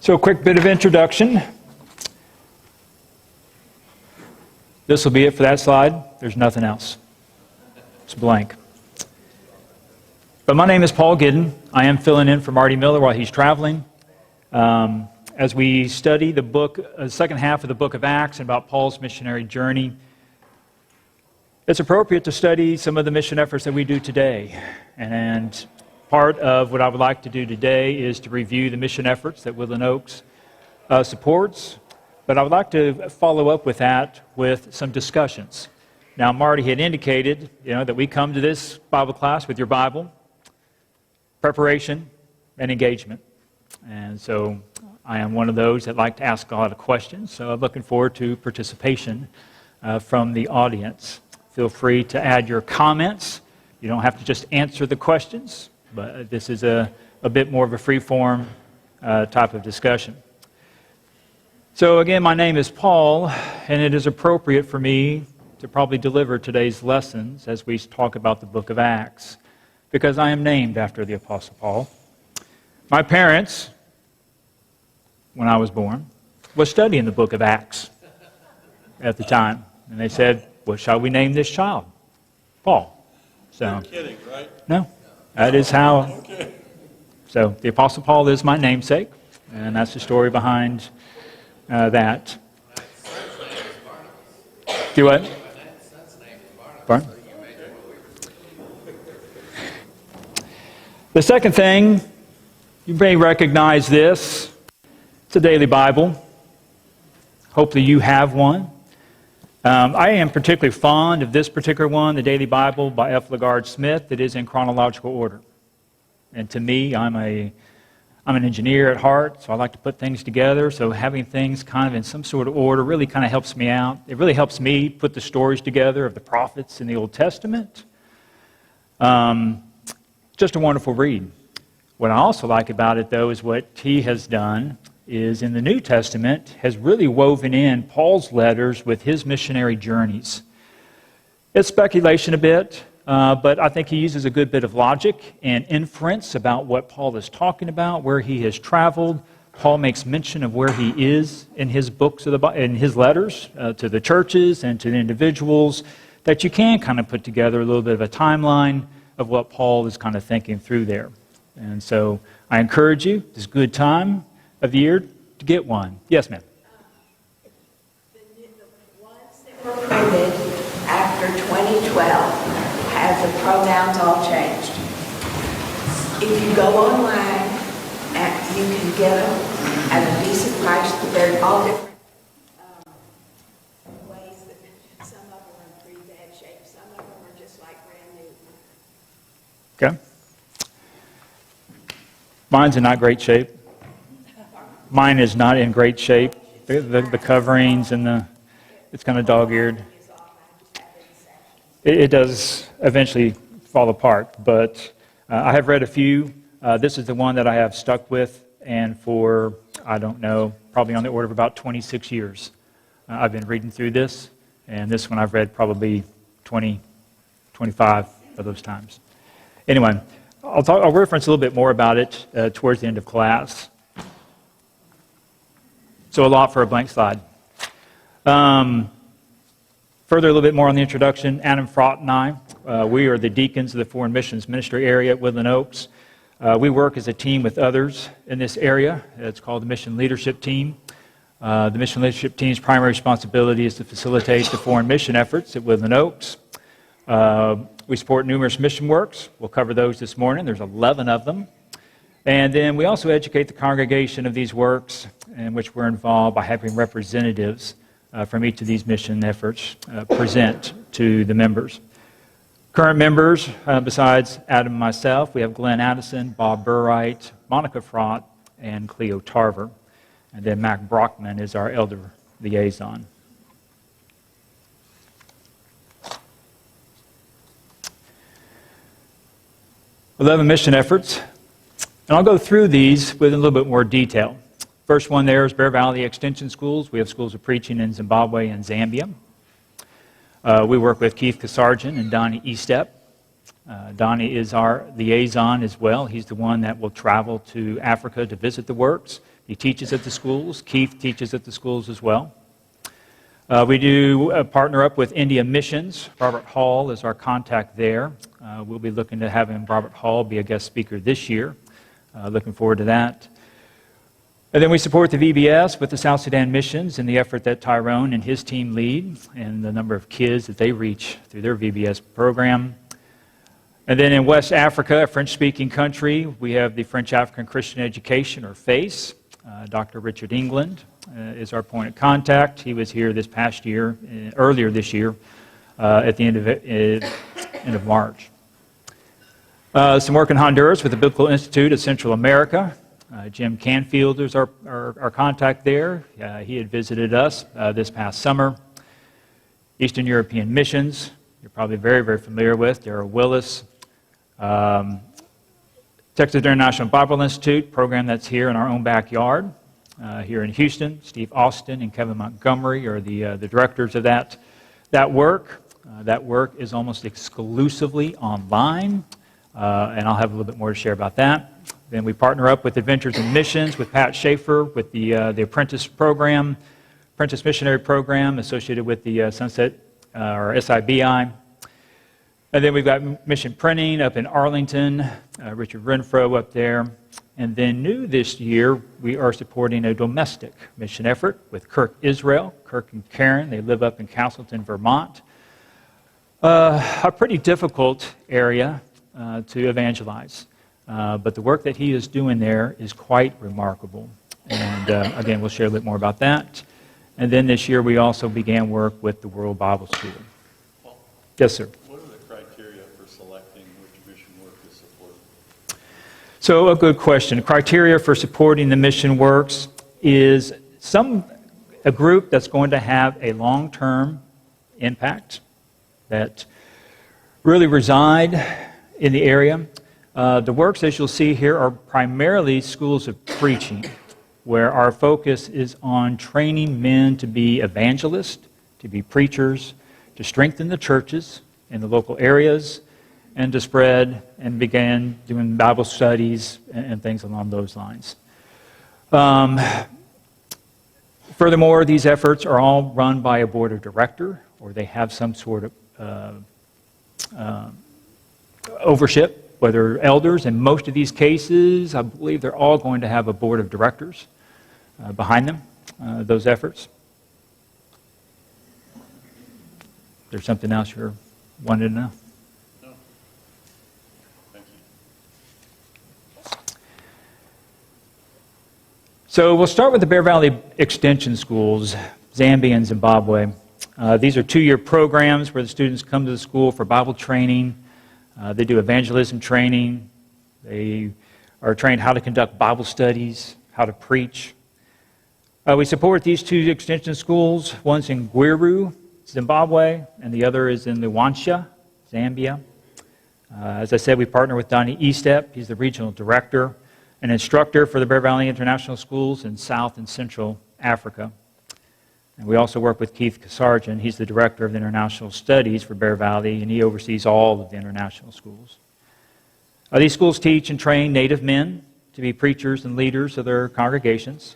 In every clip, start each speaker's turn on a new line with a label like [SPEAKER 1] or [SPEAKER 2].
[SPEAKER 1] So a quick bit of introduction. This will be it for that slide. There's nothing else. It's blank. But my name is Paul Gidden. I am filling in for Marty Miller while he's traveling. As we study the second half of the book of Acts and about Paul's missionary journey, it's appropriate to study some of the mission efforts that we do today. And part of what I would like to do today is to review the mission efforts that Woodland Oaks supports. But I would like to follow up with that with some discussions. Now, Marty had indicated, that we come to this Bible class with your Bible, preparation, and engagement. And so I am one of those that like to ask a lot of questions. So I'm looking forward to participation from the audience. Feel free to add your comments. You don't have to just answer the questions, but this is a bit more of a free-form type of discussion. So again, my name is Paul, and it is appropriate for me to probably deliver today's lessons as we talk about the book of Acts, because I am named after the Apostle Paul. My parents, when I was born, was studying the book of Acts at the time, and they said, "What shall we name this child?" Paul. So,
[SPEAKER 2] you're kidding, right?
[SPEAKER 1] No, that is how.
[SPEAKER 2] Okay.
[SPEAKER 1] So the Apostle Paul is my namesake, and that's the story behind that. Do what? Barnabas. The second thing, you may recognize this. It's a daily Bible. Hopefully you have one. I am particularly fond of this particular one, the Daily Bible by F. LaGard Smith. It is in chronological order. And to me, I'm an engineer at heart, so I like to put things together. So having things kind of in some sort of order really kind of helps me out. It really helps me put the stories together of the prophets in the Old Testament. Just a wonderful read. What I also like about it, though, is what he has done is in the New Testament has really woven in Paul's letters with his missionary journeys. It's speculation a bit, but I think he uses a good bit of logic and inference about what Paul is talking about, where he has traveled. Paul makes mention of where he is in his books, in his letters to the churches and to the individuals, that you can kind of put together a little bit of a timeline of what Paul is kind of thinking through there. And so I encourage you, this is a good time of the year to get one. Yes, ma'am.
[SPEAKER 3] The ones that were printed after 2012 have the pronouns all changed. If you go online, you can get them at a decent price. They're all different ways. That some of them are in pretty bad shape. Some of them are just like brand new.
[SPEAKER 1] Okay. Mine's in not great shape. Mine is not in great shape. The coverings and it's kind of dog-eared. It does eventually fall apart, but I have read a few. This is the one that I have stuck with, and for, I don't know, probably on the order of about 26 years. I've been reading through this, and this one I've read probably 20, 25 of those times. Anyway, I'll reference a little bit more about it towards the end of class. So a lot for a blank slide. Further, a little bit more on the introduction. Adam Frott and I, we are the deacons of the Foreign Missions Ministry area at Woodland Oaks. We work as a team with others in this area. It's called the Mission Leadership Team. The Mission Leadership Team's primary responsibility is to facilitate the foreign mission efforts at Woodland Oaks. We support numerous mission works. We'll cover those this morning. There's 11 of them. And then we also educate the congregation of these works in which we're involved by having representatives from each of these mission efforts present to the members. Current members, besides Adam and myself, we have Glenn Addison, Bob Burright, Monica Frott, and Cleo Tarver. And then Mac Brockman is our elder liaison. We have mission efforts, and I'll go through these with a little bit more detail. First one there is Bear Valley Extension Schools. We have schools of preaching in Zimbabwe and Zambia. We work with Keith Kasarjan and Donnie Estep. Donnie is our liaison as well. He's the one that will travel to Africa to visit the works. He teaches at the schools. Keith teaches at the schools as well. We do partner up with India Missions. Robert Hall is our contact there. We'll be looking to having Robert Hall be a guest speaker this year. Looking forward to that. And then we support the VBS with the South Sudan Missions in the effort that Tyrone and his team lead and the number of kids that they reach through their VBS program. And then in West Africa, a French-speaking country, we have the French African Christian Education, or FACE. Dr. Richard England is our point of contact. He was here this past year, earlier this year, at the end of March. Some work in Honduras with the Biblical Institute of Central America. Jim Canfield is our contact there. He had visited us this past summer. Eastern European Missions, you're probably very, very familiar with. Darrell Willis. Texas International Bible Institute, program that's here in our own backyard, here in Houston. Steve Austin and Kevin Montgomery are the directors of that work. That work is almost exclusively online, and I'll have a little bit more to share about that. Then we partner up with Adventures in Missions with Pat Schaefer with the apprentice program, apprentice missionary program associated with the Sunset or SIBI. And then we've got Mission Printing up in Arlington, Richard Renfro up there. And then new this year, we are supporting a domestic mission effort with Kirk Israel. Kirk and Karen, they live up in Castleton, Vermont. A pretty difficult area to evangelize. But the work that he is doing there is quite remarkable. And again, we'll share a little bit more about that. And then this year, we also began work with the World Bible School.
[SPEAKER 2] Paul,
[SPEAKER 1] Yes, sir.
[SPEAKER 2] what are the criteria for selecting which mission work to support?
[SPEAKER 1] So a good question. Criteria for supporting the mission works is a group that's going to have a long-term impact, that really reside in the area. The works, as you'll see here, are primarily schools of preaching, where our focus is on training men to be evangelists, to be preachers, to strengthen the churches in the local areas, and to spread and begin doing Bible studies and things along those lines. Furthermore, these efforts are all run by a board of director, or they have some sort of overship, whether elders. In most of these cases, I believe they're all going to have a board of directors behind them, those efforts. There's something else you're wanting to know?
[SPEAKER 2] No. Thank you.
[SPEAKER 1] So we'll start with the Bear Valley Extension Schools, Zambia and Zimbabwe. These are 2-year programs where the students come to the school for Bible training. They do evangelism training. They are trained how to conduct Bible studies, how to preach. We support these 2 extension schools. One's in Gwiru, Zimbabwe, and the other is in Luanshya, Zambia. As I said, we partner with Donnie Estep. He's the regional director, an instructor for the Bear Valley International Schools in South and Central Africa. And we also work with Keith Kasarjan. He's the director of the International Studies for Bear Valley, and he oversees all of the international schools. These schools teach and train Native men to be preachers and leaders of their congregations.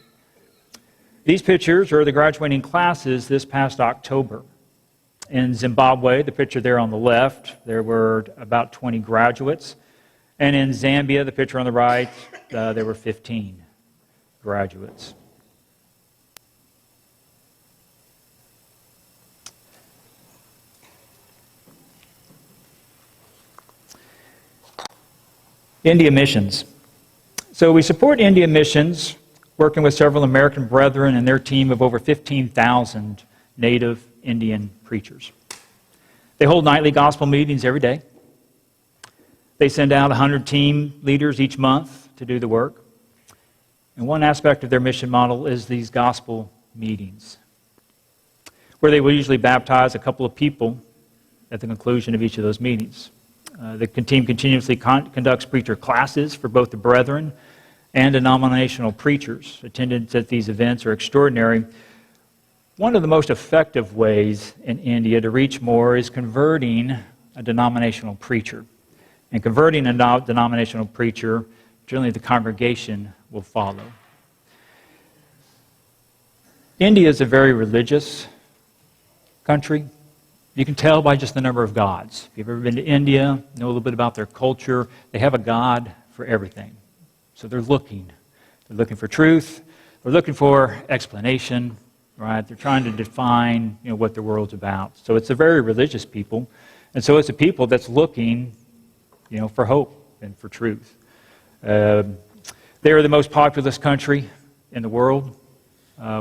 [SPEAKER 1] These pictures are the graduating classes this past October. In Zimbabwe, the picture there on the left, there were about 20 graduates. And in Zambia, the picture on the right, there were 15 graduates. India Missions. So we support India Missions, working with several American brethren and their team of over 15,000 native Indian preachers. They hold nightly gospel meetings every day. They send out 100 team leaders each month to do the work. And one aspect of their mission model is these gospel meetings, where they will usually baptize a couple of people at the conclusion of each of those meetings. The team continuously conducts preacher classes for both the brethren and denominational preachers. Attendance at these events are extraordinary. One of the most effective ways in India to reach more is converting a denominational preacher. And converting a denominational preacher, generally the congregation will follow. India is a very religious country. You can tell by just the number of gods. If you've ever been to India, know a little bit about their culture, they have a god for everything. So they're looking. They're looking for truth. They're looking for explanation, right? They're trying to define, what the world's about. So it's a very religious people. And so it's a people that's looking, for hope and for truth. They're the most populous country in the world,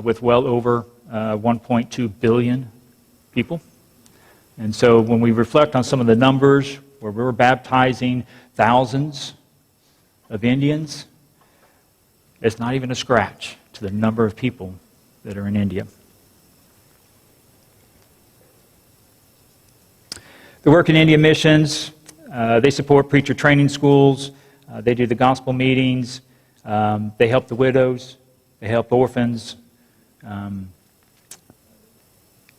[SPEAKER 1] with well over 1.2 billion people. And so when we reflect on some of the numbers, where we're baptizing thousands of Indians, it's not even a scratch to the number of people that are in India. The work in India missions, they support preacher training schools, they do the gospel meetings, they help the widows, they help orphans.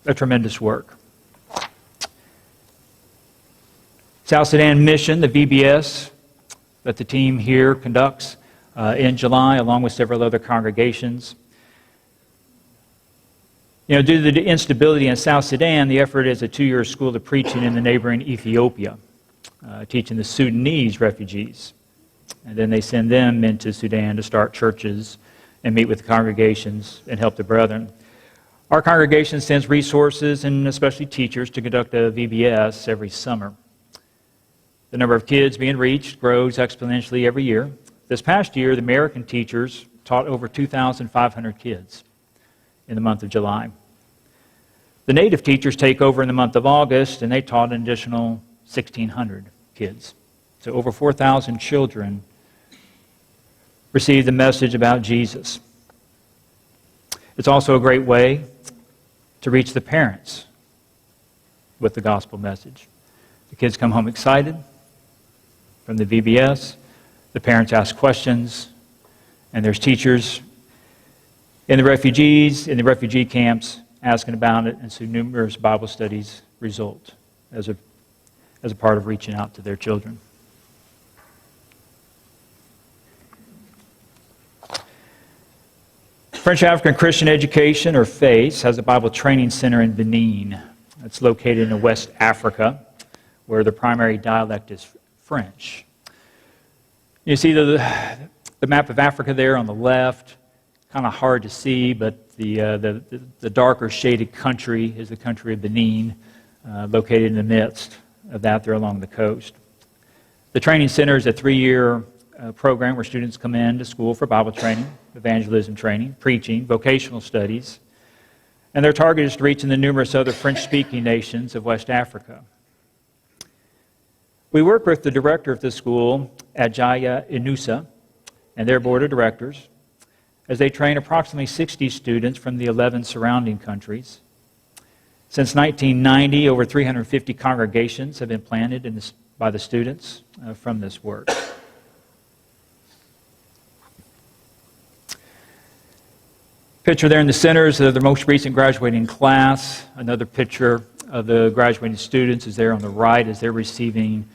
[SPEAKER 1] A tremendous work. South Sudan Mission, the VBS, that the team here conducts in July, along with several other congregations. Due to the instability in South Sudan, the effort is a 2-year school of preaching in the neighboring Ethiopia, teaching the Sudanese refugees. And then they send them into Sudan to start churches and meet with the congregations and help the brethren. Our congregation sends resources and especially teachers to conduct a VBS every summer. The number of kids being reached grows exponentially every year. This past year, the American teachers taught over 2,500 kids in the month of July. The native teachers take over in the month of August, and they taught an additional 1,600 kids. So over 4,000 children received the message about Jesus. It's also a great way to reach the parents with the gospel message. The kids come home excited from the VBS. The parents ask questions, and there's teachers in the refugee camps asking about it, and so numerous Bible studies result as a part of reaching out to their children. French African Christian Education, or FACE, has a Bible training center in Benin. It's located in West Africa, where the primary dialect is French. You see the map of Africa there on the left, kind of hard to see, but the darker shaded country is the country of Benin, located in the midst of that there along the coast. The training center is a 3-year program where students come in to school for Bible training, evangelism training, preaching, vocational studies, and their target is to reach in the numerous other French-speaking nations of West Africa. We work with the director of the school, Ajaya Inusa, and their board of directors as they train approximately 60 students from the 11 surrounding countries. Since 1990, over 350 congregations have been planted by the students from this work. Picture there in the center is the most recent graduating class. Another picture of the graduating students is there on the right as they're receiving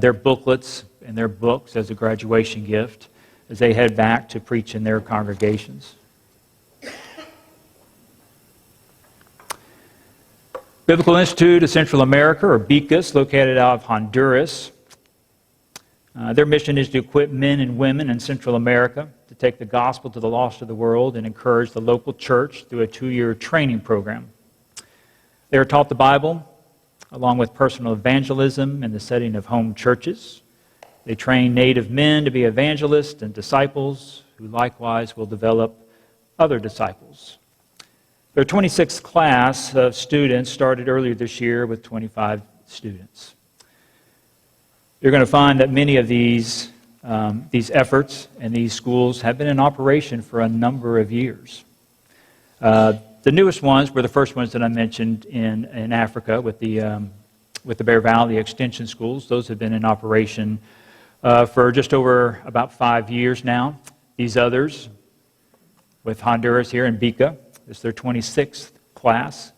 [SPEAKER 1] their booklets and their books as a graduation gift as they head back to preach in their congregations. Biblical Institute of Central America, or BICAS, located out of Honduras. Their mission is to equip men and women in Central America to take the gospel to the lost of the world and encourage the local church through a 2-year training program. They are taught the Bible, along with personal evangelism in the setting of home churches. They train native men to be evangelists and disciples, who likewise will develop other disciples. Their 26th class of students started earlier this year with 25 students. You're going to find that many of these efforts and these schools have been in operation for a number of years. The newest ones were the first ones that I mentioned in Africa with the Bear Valley Extension Schools. Those have been in operation for just over about 5 years now. These others, with Honduras here in Bica, it's their 26th class.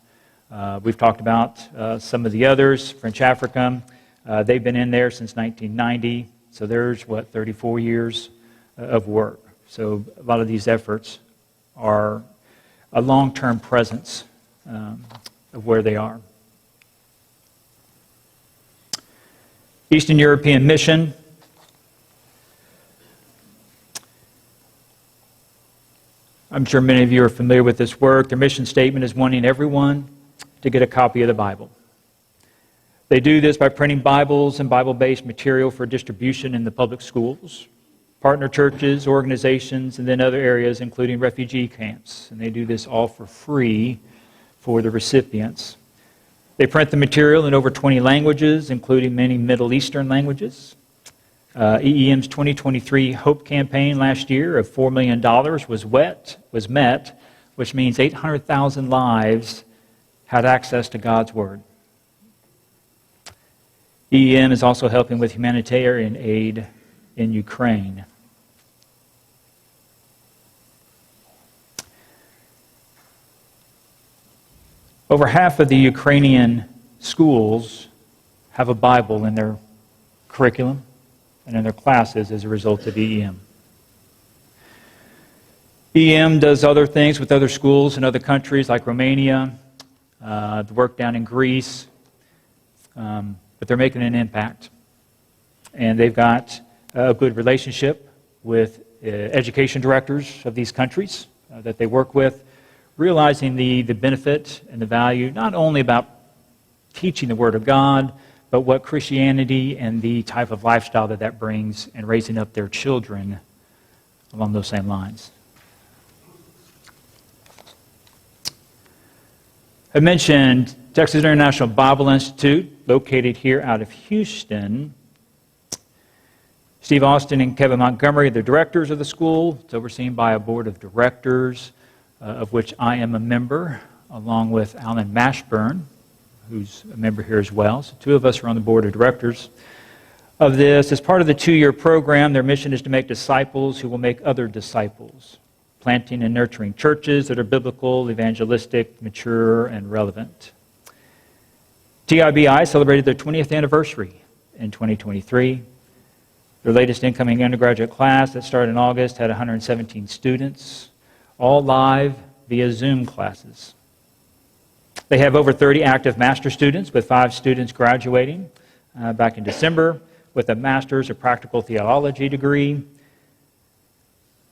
[SPEAKER 1] We've talked about some of the others, French African, They've been in there since 1990, so there's, 34 years of work. So a lot of these efforts are a long-term presence of where they are. Eastern European Mission. I'm sure many of you are familiar with this work. Their mission statement is wanting everyone to get a copy of the Bible. They do this by printing Bibles and Bible-based material for distribution in the public schools, partner churches, organizations, and then other areas, including refugee camps. And they do this all for free for the recipients. They print the material in over 20 languages, including many Middle Eastern languages. EEM's 2023 Hope campaign last year of $4 million was met, which means 800,000 lives had access to God's Word. EEM is also helping with humanitarian aid in Ukraine. Over half of the Ukrainian schools have a Bible in their curriculum and in their classes as a result of EEM. EEM does other things with other schools in other countries like Romania, the work down in Greece, but they're making an impact. And they've got a good relationship with education directors of these countries that they work with, realizing the benefit and the value, not only about teaching the Word of God, but what Christianity and the type of lifestyle that brings and raising up their children along those same lines. I mentioned Texas International Bible Institute, located here out of Houston. Steve Austin and Kevin Montgomery are the directors of the school. It's overseen by a board of directors, of which I am a member, along with Alan Mashburn, who's a member here as well. So two of us are on the board of directors of this. As part of the 2-year program, their mission is to make disciples who will make other disciples, planting and nurturing churches that are biblical, evangelistic, mature, and relevant. TIBI celebrated their 20th anniversary in 2023. Their latest incoming undergraduate class that started in August had 117 students, all live via Zoom classes. They have over 30 active master students, with 5 students graduating back in December with a Master's of Practical Theology degree.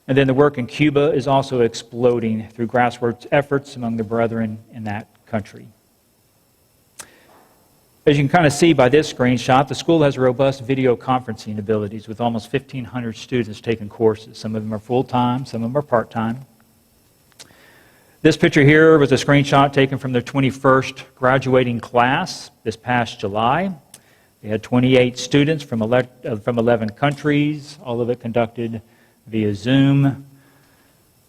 [SPEAKER 1] And then the work in Cuba is also exploding through grassroots efforts among the brethren in that country. As you can kind of see by this screenshot, the school has robust video conferencing abilities with almost 1,500 students taking courses. Some of them are full-time, some of them are part-time. This picture here was a screenshot taken from their 21st graduating class this past July. They had 28 students from 11 countries, all of it conducted via Zoom.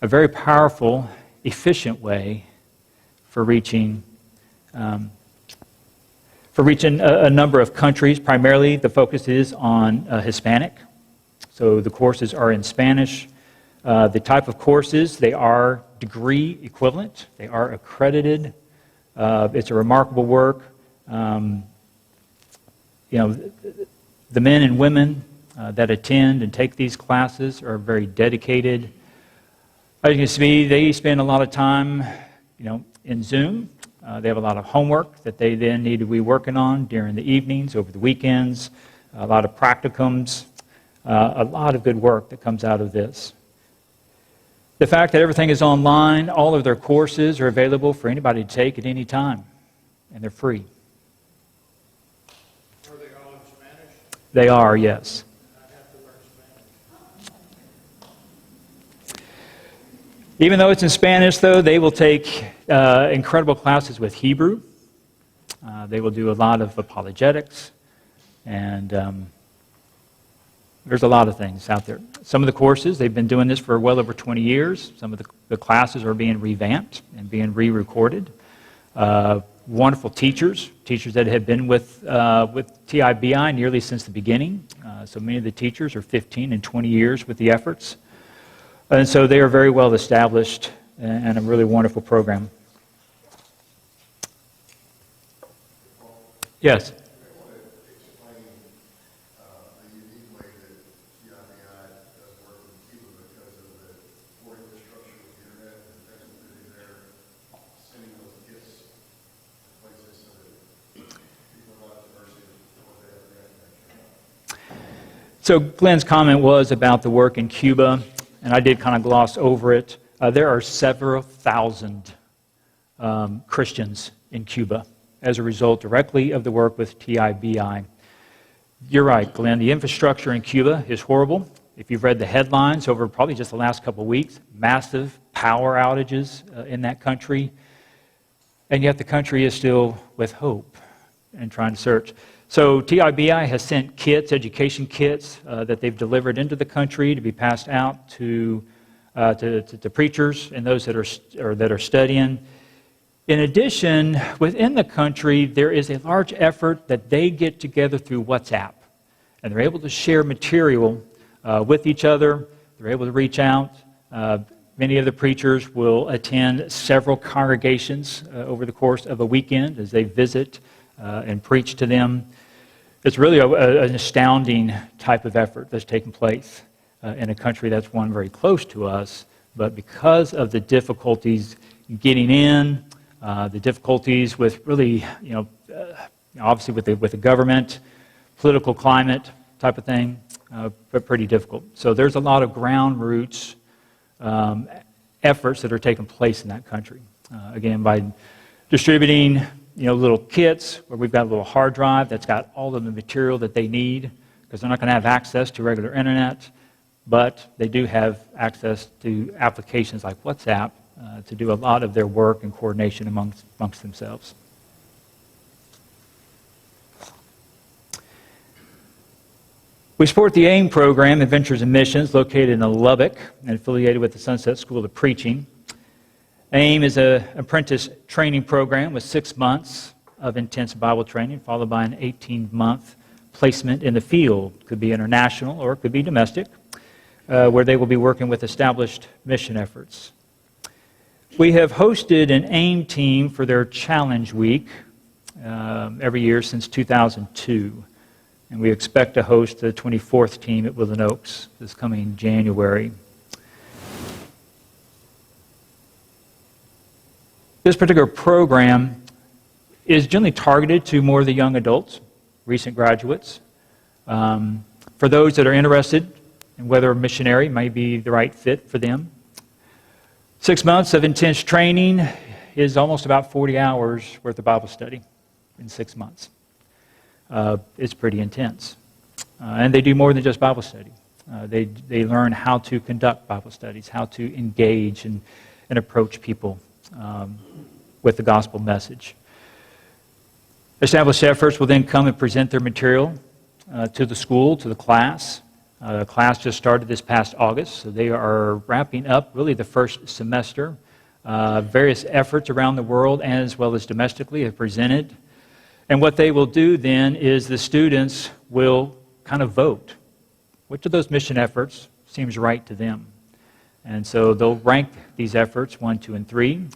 [SPEAKER 1] A very powerful, efficient way for reaching a number of countries. Primarily, the focus is on Hispanic. So the courses are in Spanish. The type of courses, they are degree equivalent. They are accredited. It's a remarkable work. The men and women that attend and take these classes are very dedicated. As you can see, they spend a lot of time, in Zoom. They have a lot of homework that they then need to be working on during the evenings, over the weekends, a lot of practicums, a lot of good work that comes out of this. The fact that everything is online, all of their courses are available for anybody to take at any time, and they're free.
[SPEAKER 4] Are they all in Spanish?
[SPEAKER 1] They are, yes.
[SPEAKER 4] I have to learn Spanish.
[SPEAKER 1] Even though it's in Spanish, though, they will take incredible classes with Hebrew. They will do a lot of apologetics, and there's a lot of things out there. Some of the courses, they've been doing this for well over 20 years. Some of the classes are being revamped and being re-recorded. Wonderful teachers that have been with TIBI nearly since the beginning. So many of the teachers are 15 and 20 years with the efforts. And so they are very well established and a really wonderful program. Yes?
[SPEAKER 4] I want to explain
[SPEAKER 1] So Glenn's comment was about the work in Cuba, and I did kind of gloss over it. There are several thousand Christians in Cuba as a result directly of the work with TIBI. You're right, Glenn. The infrastructure in Cuba is horrible. If you've read the headlines over probably just the last couple of weeks, massive power outages in that country, and yet the country is still with hope and trying to search. So TIBI has sent kits, education kits, that they've delivered into the country to be passed out to preachers and those that are studying. In addition, within the country, there is a large effort that they get together through WhatsApp, and they're able to share material with each other. They're able to reach out. Many of the preachers will attend several congregations over the course of a weekend as they visit and preach to them. It's really an astounding type of effort that's taking place in a country that's one very close to us, but because of the difficulties getting in, the difficulties with really, obviously with the government, political climate type of thing, but pretty difficult. So there's a lot of ground roots efforts that are taking place in that country. Again, by distributing, little kits where we've got a little hard drive that's got all of the material that they need, because they're not going to have access to regular internet, but they do have access to applications like WhatsApp to do a lot of their work and coordination amongst themselves. We support the AIM program, Adventures in Missions, located in Lubbock and affiliated with the Sunset School of Preaching. AIM is an apprentice training program with 6 months of intense Bible training, followed by an 18-month placement in the field. It could be international or it could be domestic, where they will be working with established mission efforts. We have hosted an AIM team for their Challenge Week every year since 2002. And we expect to host the 24th team at Woodland Oaks this coming January. This particular program is generally targeted to more of the young adults, recent graduates. For those that are interested in whether a missionary may be the right fit for them. 6 months of intense training is almost about 40 hours worth of Bible study in 6 months. It's pretty intense. And they do more than just Bible study. They learn how to conduct Bible studies, how to engage and approach people with the gospel message. Established efforts will then come and present their material to the school, to the class. The class just started this past August, so they are wrapping up really the first semester. Various efforts around the world and as well as domestically have presented. And what they will do then is the students will kind of vote. Which of those mission efforts seems right to them? And so they'll rank these efforts 1, 2, and 3.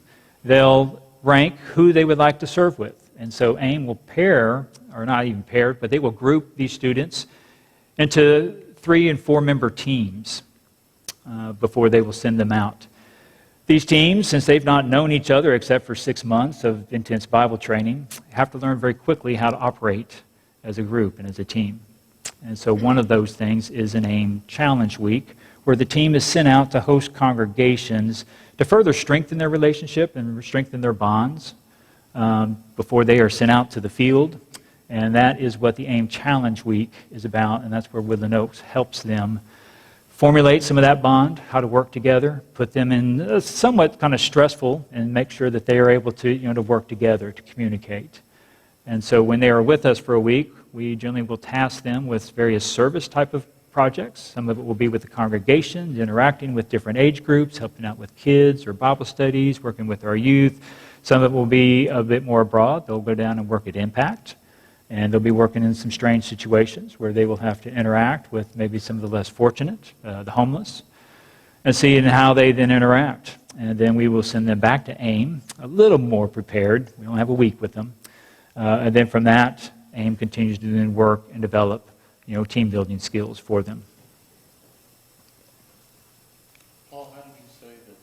[SPEAKER 1] They'll rank who they would like to serve with. And so AIM will pair, or not even pair, but they will group these students into 3 and 4 member teams before they will send them out. These teams, since they've not known each other except for 6 months of intense Bible training, have to learn very quickly how to operate as a group and as a team. And so one of those things is an AIM Challenge Week, where the team is sent out to host congregations to further strengthen their relationship and strengthen their bonds before they are sent out to the field. And that is what the AIM Challenge Week is about, and that's where Woodland Oaks helps them formulate some of that bond, how to work together, put them in somewhat kind of stressful, and make sure that they are able to, to work together, to communicate. And so when they are with us for a week, we generally will task them with various service type of projects. Some of it will be with the congregation, interacting with different age groups, helping out with kids or Bible studies, working with our youth. Some of it will be a bit more abroad. They'll go down and work at Impact. And they'll be working in some strange situations where they will have to interact with maybe some of the less fortunate, the homeless, and seeing how they then interact. And then we will send them back to AIM, a little more prepared. We don't have a week with them. And then from that, AIM continues to then work and develop, team building skills for them.
[SPEAKER 2] Paul, how did you say that,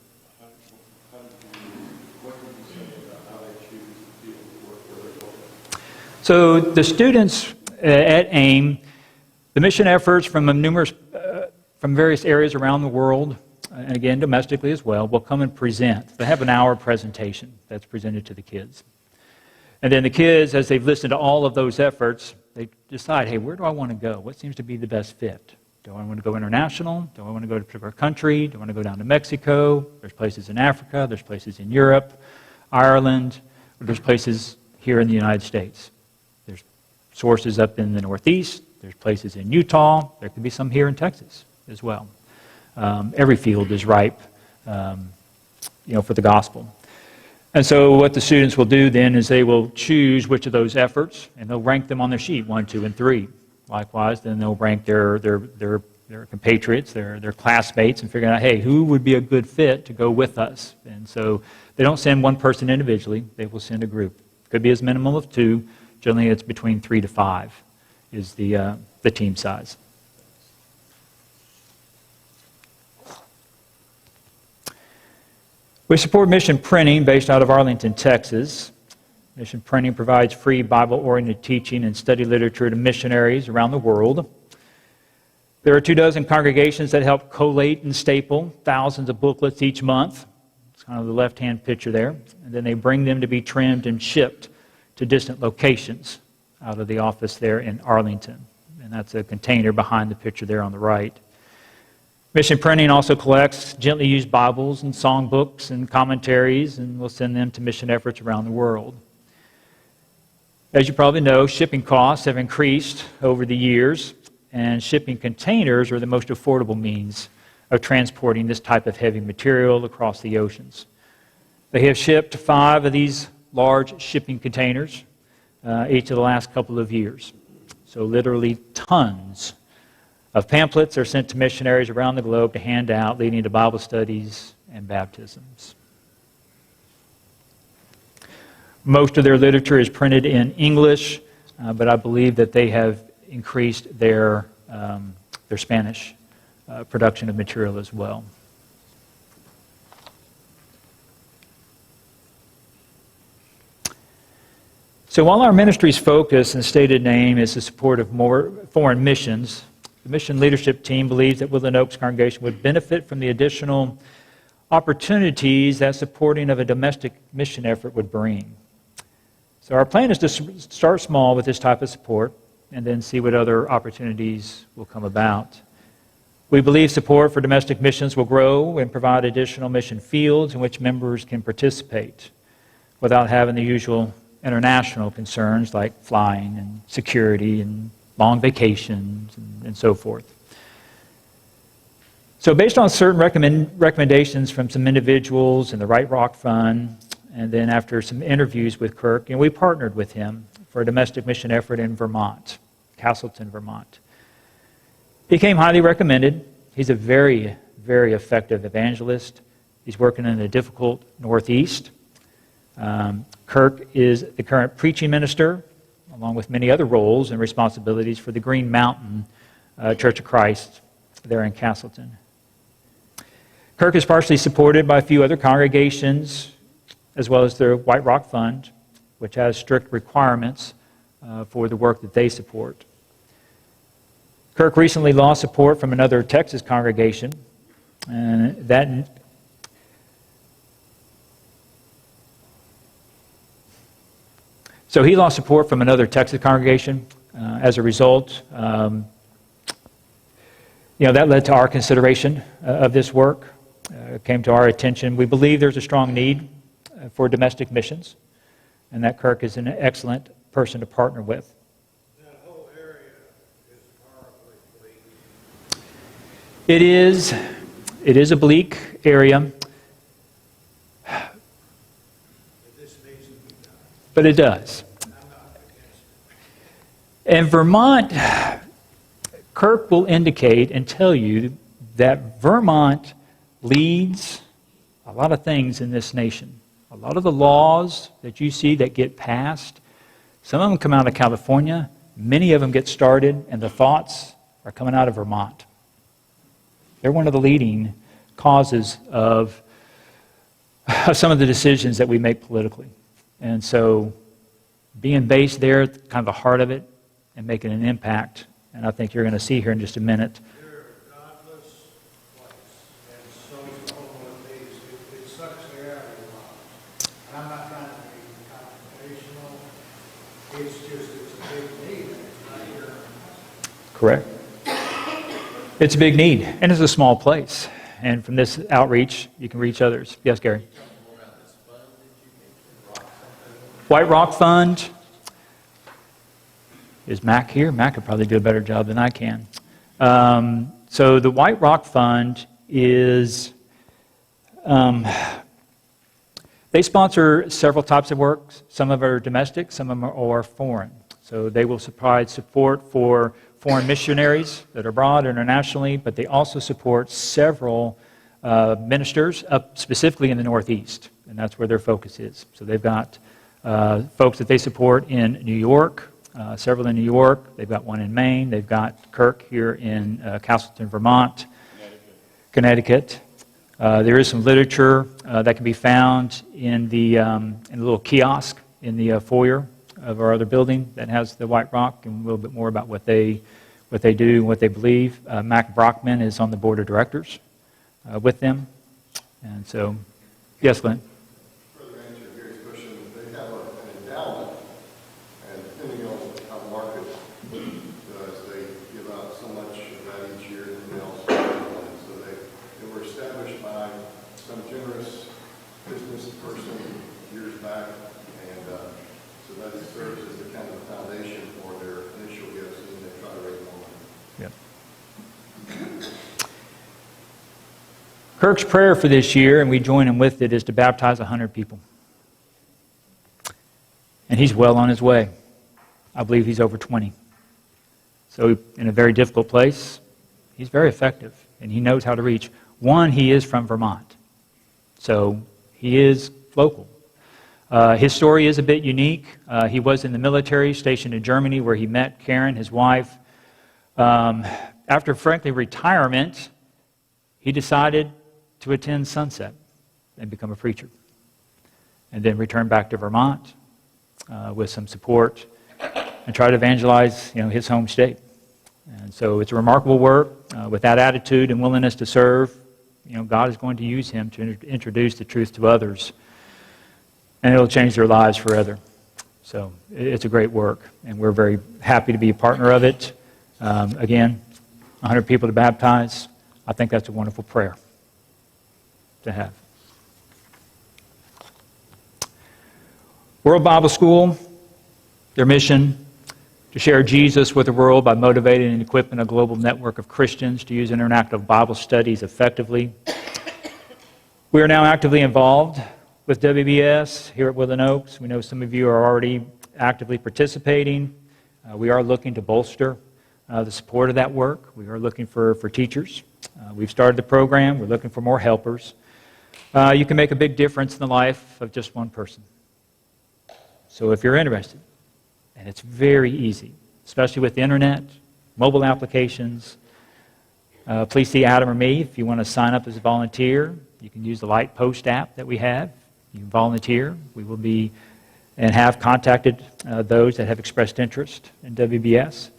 [SPEAKER 2] what did you say about how they choose the field of work where they're going?
[SPEAKER 1] So the students at AIM, The mission efforts from various areas around the world, and again domestically as well, will come and present. They have an hour presentation that's presented to the kids. And then the kids, as they've listened to all of those efforts, they decide, hey, where do I want to go? What seems to be the best fit? Do I want to go international? Do I want to go to a particular country? Do I want to go down to Mexico? There's places in Africa. There's places in Europe, Ireland. There's places here in the United States. There's sources up in the Northeast. There's places in Utah. There could be some here in Texas as well. Every field is ripe, for the gospel. And so what the students will do then is they will choose which of those efforts, and they'll rank them on their sheet, 1, 2, and 3. Likewise, then they'll rank their compatriots, their classmates, and figure out, hey, who would be a good fit to go with us? And so they don't send one person individually. They will send a group. Could be as minimal of 2. Generally, it's between 3 to 5 is the team size. We support Mission Printing based out of Arlington, Texas. Mission Printing provides free Bible-oriented teaching and study literature to missionaries around the world. There are 24 congregations that help collate and staple thousands of booklets each month. It's kind of the left-hand picture there. And then they bring them to be trimmed and shipped to distant locations out of the office there in Arlington. And that's a container behind the picture there on the right. Mission Printing also collects gently used Bibles and songbooks and commentaries, and will send them to mission efforts around the world. As you probably know, shipping costs have increased over the years, and shipping containers are the most affordable means of transporting this type of heavy material across the oceans. They have shipped 5 of these large shipping containers each of the last couple of years. So literally tons of pamphlets are sent to missionaries around the globe to hand out, leading to Bible studies and baptisms. Most of their literature is printed in English, but I believe that they have increased their Spanish production of material as well. So while our ministry's focus and stated name is the support of more foreign missions, the mission leadership team believes that Woodland Oaks congregation would benefit from the additional opportunities that supporting of a domestic mission effort would bring. So our plan is to start small with this type of support and then see what other opportunities will come about. We believe support for domestic missions will grow and provide additional mission fields in which members can participate without having the usual international concerns like flying and security and long vacations and so forth. So based on certain recommendations from some individuals in the Right Rock Fund, and then after some interviews with Kirk, we partnered with him for a domestic mission effort in Vermont, Castleton, Vermont. He came highly recommended. He's a very, very effective evangelist. He's working in the difficult Northeast. Kirk is the current preaching minister, along with many other roles and responsibilities for the Green Mountain Church of Christ there in Castleton. Kirk is partially supported by a few other congregations, as well as the White Rock Fund, which has strict requirements for the work that they support. Kirk recently lost support from another Texas congregation, and so he lost support from another Texas congregation. As a result, that led to our consideration of this work. It came to our attention. We believe there's a strong need for domestic missions, and that Kirk is an excellent person to partner with.
[SPEAKER 4] That whole area is horribly bleak.
[SPEAKER 1] It is a bleak area,
[SPEAKER 4] But this needs to be done.
[SPEAKER 1] but it does.
[SPEAKER 4] I'm not against it.
[SPEAKER 1] And Vermont, Kirk will indicate and tell you that Vermont leads a lot of things in this nation. A lot of the laws that you see that get passed, some of them come out of California, many of them get started, and the thoughts are coming out of Vermont. They're one of the leading causes of some of the decisions that we make politically. And so being based there, kind of the heart of it, and making an impact And I think you're going to see here in just a minute.
[SPEAKER 4] They're a godless place, and so is Woodland. It sucks the air out of your lungs. And I'm not trying to be confrontational. It's just, it's a big need, and it's not here.
[SPEAKER 1] Correct. It's a big need, and it's a small place. And from this outreach, you can reach others. Yes, Gary? White Rock Fund. Is Mac here? Mac could probably do a better job than I can. So the White Rock Fund is, they sponsor several types of work. Some of them are domestic, some of them are foreign. So they will provide support for foreign missionaries that are abroad internationally, but they also support several ministers up specifically in the Northeast, and that's where their focus is. So they've got folks that they support in New York, several in New York. They've got one in Maine. They've got Kirk here in Castleton, Vermont, Connecticut. There is some literature that can be found in the little kiosk in the foyer of our other building that has the White Rock, and a little bit more about what they do and what they believe. Mac Brockman is on the board of directors with them. And so, yes, Glenn?
[SPEAKER 5] Further answer Gary's question, they have an endowment, and depending on how the market does, they give out so much of that each year and then else. So they were established by some generous business person years back, and so that serves as the kind of foundation for their initial gifts, and they try to raise more money.
[SPEAKER 1] Yep. Kirk's prayer for this year, and we join him with it, is to baptize 100 people. And he's well on his way. I believe he's over 20. So in a very difficult place, he's very effective, and he knows how to reach. One, he is from Vermont, so he is local. His story is a bit unique. He was in the military, stationed in Germany, where he met Karen, his wife. After, frankly, retirement, he decided to attend Sunset and become a preacher, and then return back to Vermont with some support and try to evangelize, his home state. And so it's a remarkable work. With that attitude and willingness to serve, God is going to use him to introduce the truth to others, and it'll change their lives forever. So it's a great work, and we're very happy to be a partner of it. Again, 100 people to baptize. I think that's a wonderful prayer to have. World Bible School, their mission to share Jesus with the world by motivating and equipping a global network of Christians to use interactive Bible studies effectively. We are now actively involved with WBS here at Woodland Oaks. We know some of you are already actively participating. We are looking to bolster the support of that work. We are looking for teachers. We've started the program. We're looking for more helpers. You can make a big difference in the life of just one person. So if you're interested, and it's very easy, especially with the internet, mobile applications, please see Adam or me if you want to sign up as a volunteer. You can use the Light Post app that we have. You can volunteer. We will be and have contacted those that have expressed interest in WBS.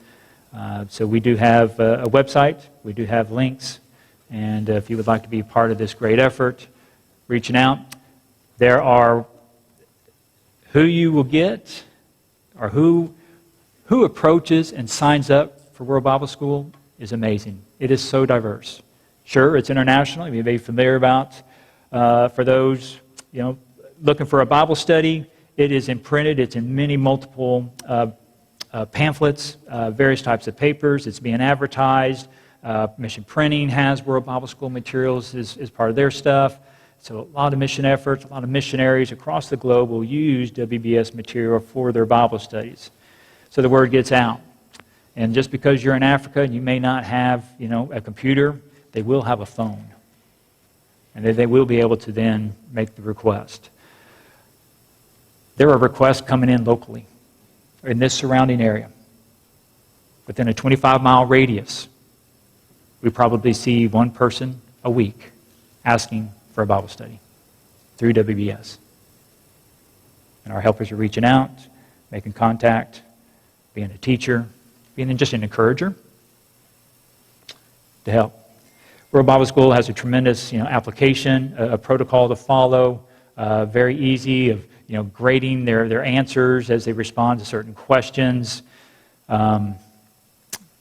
[SPEAKER 1] So we do have a website. We do have links. And if you would like to be part of this great effort, reaching out, there are who you will get or who approaches and signs up for World Bible School is amazing. It is so diverse. Sure, it's international. You may be familiar about for those looking for a Bible study. It is imprinted. It's in many multiple pamphlets, various types of papers. It's being advertised. Mission Printing has World Bible School materials as part of their stuff. So a lot of mission efforts, a lot of missionaries across the globe will use WBS material for their Bible studies. So the word gets out. And just because you're in Africa and you may not have, a computer, they will have a phone. And they will be able to then make the request. There are requests coming in locally in this surrounding area. Within a 25-mile radius, we probably see one person a week asking for a Bible study through WBS. And our helpers are reaching out, making contact, being a teacher, being just an encourager. to help. World Bible School has a tremendous, application, a protocol to follow, very easy of, grading their answers as they respond to certain questions. Again,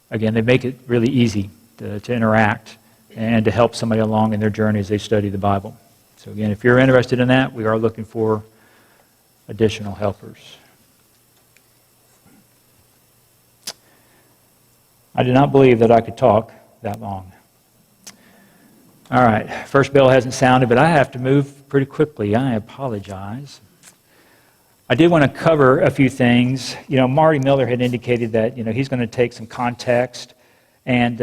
[SPEAKER 1] they make it really easy to interact and to help somebody along in their journey as they study the Bible. So again, if you're interested in that, we are looking for additional helpers. I did not believe that I could talk that long. All right, first bell hasn't sounded, but I have to move pretty quickly. I apologize. I did want to cover a few things. Marty Miller had indicated that, he's going to take some context and,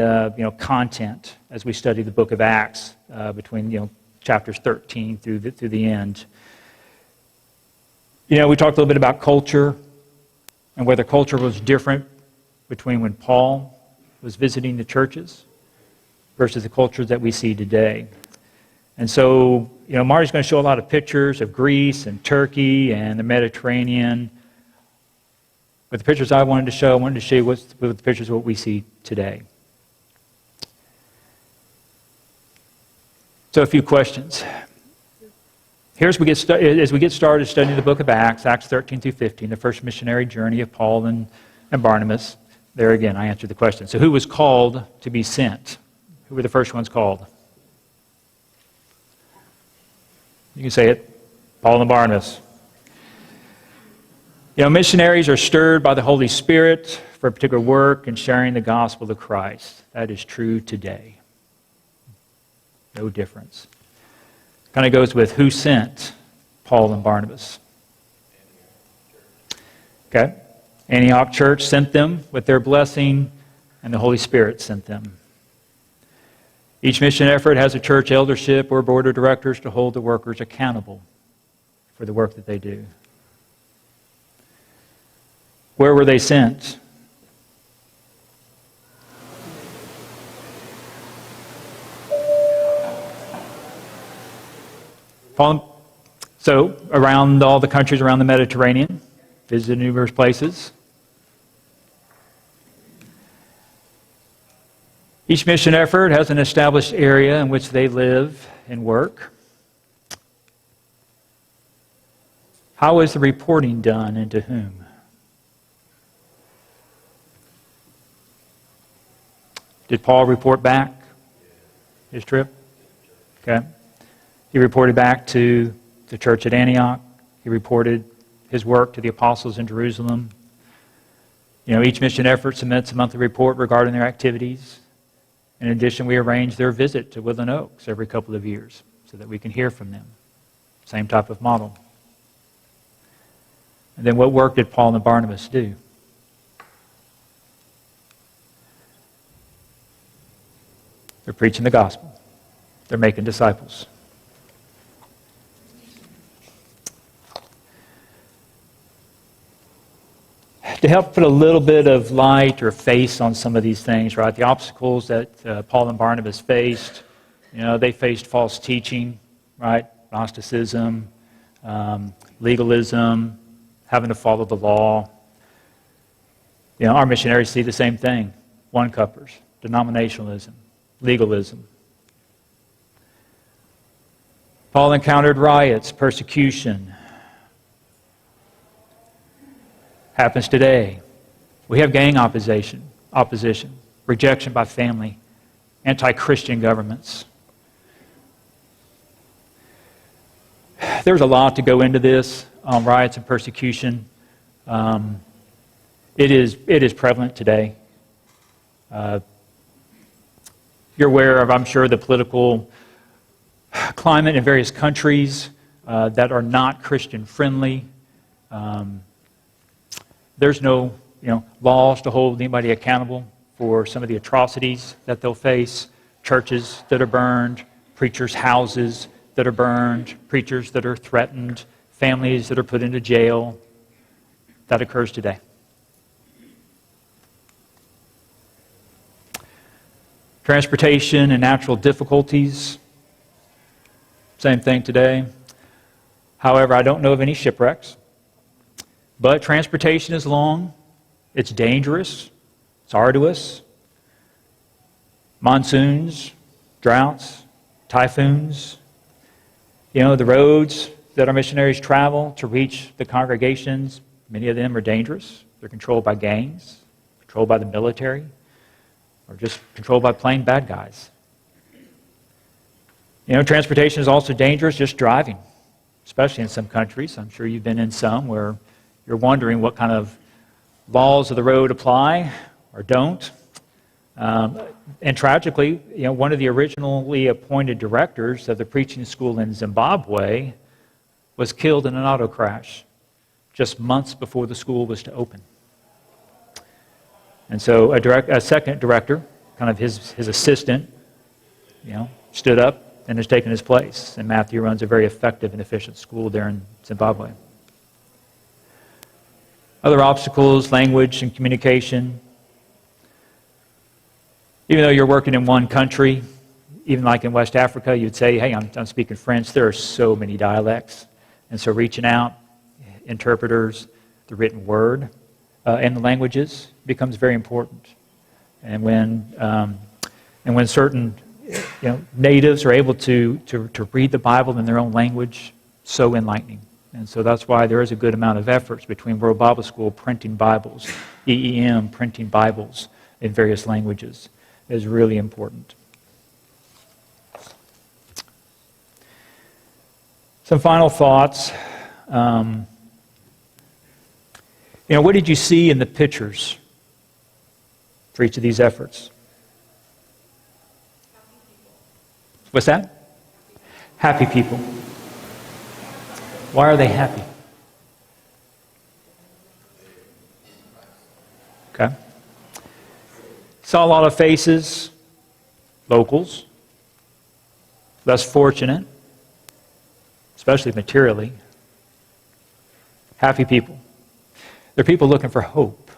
[SPEAKER 1] content as we study the book of Acts between, chapters 13 through the end. We talked a little bit about culture and whether culture was different between when Paul was visiting the churches versus the culture that we see today. And so, Marty's going to show a lot of pictures of Greece and Turkey and the Mediterranean. But the pictures I wanted to show you with the pictures of what we see today. So a few questions. As we get started studying the book of Acts, Acts 13 through 15, the first missionary journey of Paul and Barnabas. There again, I answered the question. So who was called to be sent? Who were the first ones called? You can say it. Paul and Barnabas. Missionaries are stirred by the Holy Spirit for a particular work and sharing the gospel of Christ. That is true today. No difference. Kind of goes with who sent Paul and Barnabas. Okay. Antioch Church sent them with their blessing, and the Holy Spirit sent them. Each mission effort has a church eldership or board of directors to hold the workers accountable for the work that they do. Where were they sent? So around all the countries around the Mediterranean, visited numerous places. Each mission effort has an established area in which they live and work. How is the reporting done and to whom? Did Paul report back his trip? Okay. He reported back to the church at Antioch. He reported his work to the apostles in Jerusalem. Each mission effort submits a monthly report regarding their activities. In addition, we arrange their visit to Woodland Oaks every couple of years so that we can hear from them. Same type of model. And then what work did Paul and Barnabas do? They're preaching the gospel. They're making disciples. To help put a little bit of light or face on some of these things, right? The obstacles that Paul and Barnabas faced, they faced false teaching, right? Gnosticism, legalism, having to follow the law. Our missionaries see the same thing. One-cuppers, denominationalism, legalism. Paul encountered riots, persecution. Happens today. We have gang opposition, rejection by family, anti-Christian governments. There's a lot to go into this on riots and persecution. It is prevalent today. You're aware of, I'm sure, the political climate in various countries that are not Christian friendly. There's no, laws to hold anybody accountable for some of the atrocities that they'll face. Churches that are burned, preachers' houses that are burned, preachers that are threatened, families that are put into jail. That occurs today. Transportation and natural difficulties. Same thing today. However, I don't know of any shipwrecks. But transportation is long, it's dangerous, it's arduous. monsoons, droughts, typhoons. The roads that our missionaries travel to reach the congregations, many of them are dangerous. They're controlled by gangs, controlled by the military, or just controlled by plain bad guys. Transportation is also dangerous, just driving, especially in some countries. I'm sure you've been in some where you're wondering what kind of laws of the road apply or don't. And tragically, one of the originally appointed directors of the preaching school in Zimbabwe was killed in an auto crash just months before the school was to open. And so a second director, kind of his assistant, stood up and has taken his place. And Matthew runs a very effective and efficient school there in Zimbabwe. Other obstacles, language and communication. Even though you're working in one country, even like in West Africa, you'd say, hey, I'm speaking French. There are so many dialects. And so reaching out, interpreters, the written word, and the languages becomes very important. And when certain natives are able to read the Bible in their own language, so enlightening. And so that's why there is a good amount of efforts between World Bible School printing Bibles, EEM printing Bibles in various languages. It is really important. Some final thoughts. What did you see in the pictures for each of these efforts? What's that? Happy people. Why are they happy? Okay. Saw a lot of faces, locals, less fortunate, especially materially. Happy people. They're people looking for hope.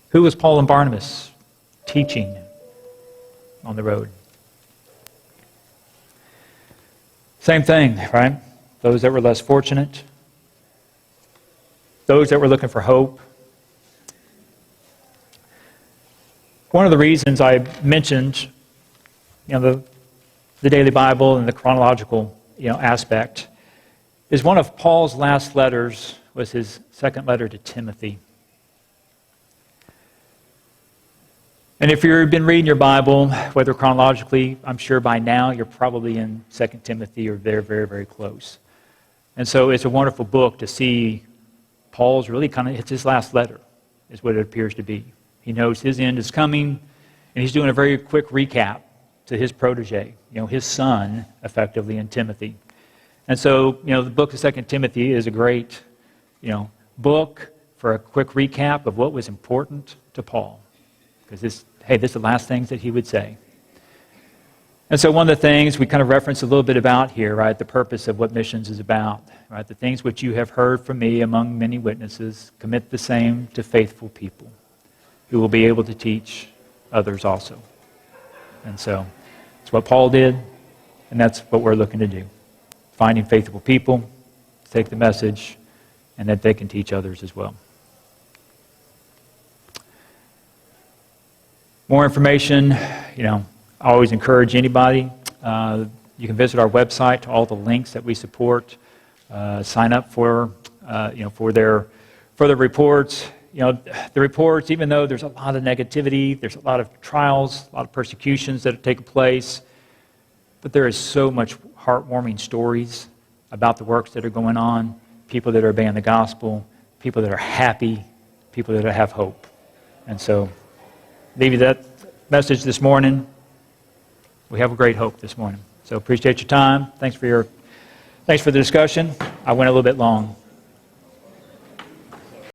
[SPEAKER 1] Who was Paul and Barnabas teaching on the road? Same thing, right? Those that were less fortunate, those that were looking for hope. One of the reasons I mentioned, the daily Bible and the chronological, aspect is one of Paul's last letters was his second letter to Timothy. And if you've been reading your Bible, whether chronologically, I'm sure by now you're probably in 2 Timothy or very, very, very close. And so it's a wonderful book to see Paul's really it's his last letter, is what it appears to be. He knows his end is coming, and he's doing a very quick recap to his protege, his son, effectively, in Timothy. And so, the book of 2 Timothy is a great, book for a quick recap of what was important to Paul. Because this is the last things that he would say. And so one of the things we kind of referenced a little bit about here, right, the purpose of what missions is about, right, the things which you have heard from me among many witnesses, commit the same to faithful people who will be able to teach others also. And so it's what Paul did, and that's what we're looking to do. Finding faithful people, take the message, and that they can teach others as well. More information, I always encourage anybody. You can visit our website, all the links that we support. Sign up for their reports. The reports, even though there's a lot of negativity, there's a lot of trials, a lot of persecutions that have taken place, but there is so much heartwarming stories about the works that are going on, people that are obeying the gospel, people that are happy, people that have hope. And so, leave you that message this morning. We have a great hope this morning. So appreciate your time. Thanks for the discussion. I went a little bit long.